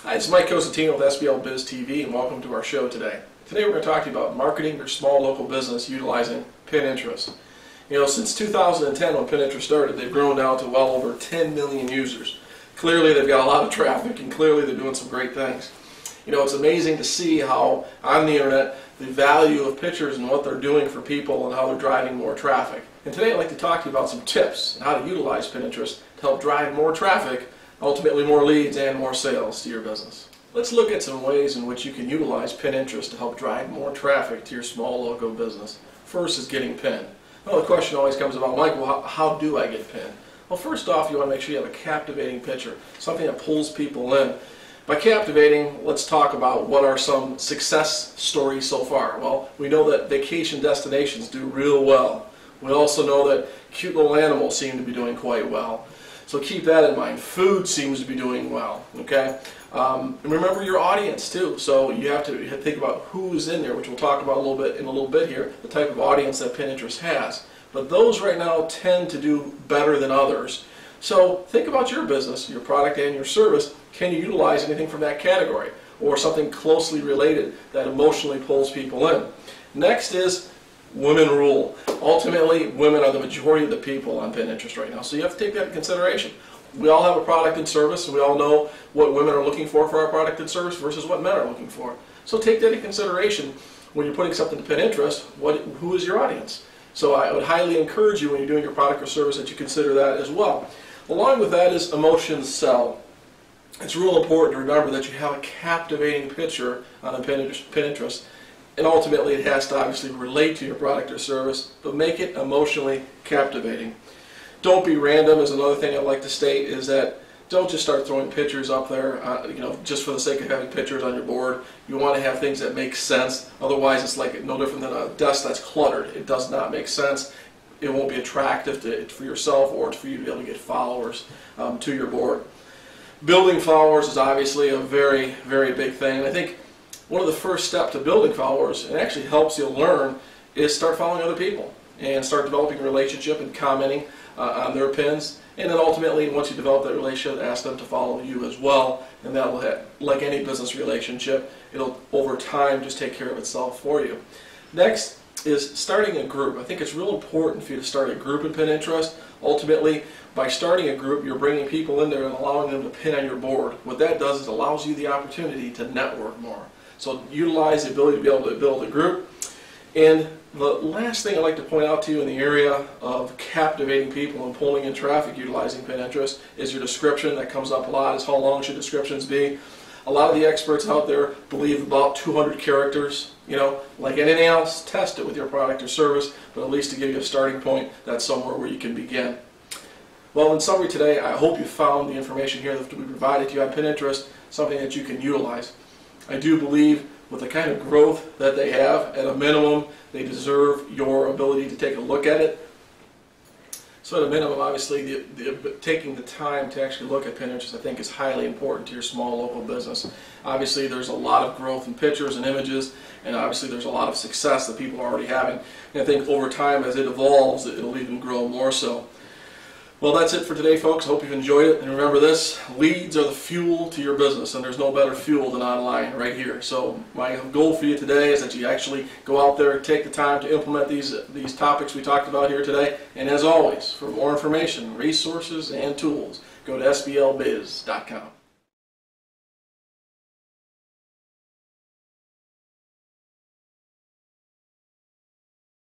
Hi, it's Mike Cosentino with SBL Biz TV, and welcome to our show today. Today we're going to talk to you about marketing your small local business utilizing Pinterest. Since 2010 when Pinterest started, they've grown now to well over 10 million users. Clearly they've got a lot of traffic, and clearly they're doing some great things. It's amazing to see how on the internet the value of pictures and what they're doing for people and how they're driving more traffic. And today I'd like to talk to you about some tips on how to utilize Pinterest to help drive more traffic, ultimately more leads and more sales to your business. Let's look at some ways in which you can utilize Pinterest to help drive more traffic to your small local business. First is getting pinned. Well, the question always comes about, Mike, well, how do I get pinned? Well, first off, you want to make sure you have a captivating picture, something that pulls people in. By captivating, let's talk about what are some success stories so far. Well, we know that vacation destinations do real well. We also know that cute little animals seem to be doing quite well. So keep that in mind. Food seems to be doing well. Okay. And remember your audience too. So you have to think about who's in there, which we'll talk about in a little bit here, the type of audience that Pinterest has. But those right now tend to do better than others. So think about your business, your product and your service. Can you utilize anything from that category or something closely related that emotionally pulls people in? Next is women rule. Ultimately, women are the majority of the people on Pinterest right now, so you have to take that into consideration. We all have a product and service, and we all know what women are looking for our product and service versus what men are looking for. So take that into consideration when you're putting something to Pinterest. Who is your audience? So I would highly encourage you when you're doing your product or service that you consider that as well. Along with that is emotions sell. It's real important to remember that you have a captivating picture on a Pinterest, and ultimately it has to obviously relate to your product or service, but make it emotionally captivating. Don't be random is another thing I'd like to state, is that don't just start throwing pictures up there just for the sake of having pictures on your board. You want to have things that make sense, otherwise it's like no different than a desk that's cluttered. It does not make sense. It won't be attractive for yourself or for you to be able to get followers to your board. Building followers is obviously a very, very big thing. I think one of the first steps to building followers, and actually helps you learn, is start following other people and start developing a relationship and commenting on their pins. And then ultimately, once you develop that relationship, ask them to follow you as well. And that will, like any business relationship, it'll over time just take care of itself for you. Next is starting a group. I think it's real important for you to start a group in Pinterest. Ultimately, by starting a group, you're bringing people in there and allowing them to pin on your board. What that does is allows you the opportunity to network more. So utilize the ability to be able to build a group. And the last thing I'd like to point out to you in the area of captivating people and pulling in traffic utilizing Pinterest is your description. That comes up a lot, is how long should descriptions be. A lot of the experts out there believe about 200 characters. Like anything else, test it with your product or service, but at least to give you a starting point, that's somewhere where you can begin. Well, in summary today, I hope you found the information here that we provided to you on Pinterest something that you can utilize. I do believe with the kind of growth that they have, at a minimum, they deserve your ability to take a look at it. So at a minimum, obviously, taking the time to actually look at Pinterest, I think, is highly important to your small local business. Obviously, there's a lot of growth in pictures and images, and obviously there's a lot of success that people are already having. And I think over time, as it evolves, it'll even grow more so. Well, that's it for today, folks. I hope you've enjoyed it. And remember this, leads are the fuel to your business, and there's no better fuel than online right here. So my goal for you today is that you actually go out there and take the time to implement these topics we talked about here today. And as always, for more information, resources, and tools, go to sblbiz.com.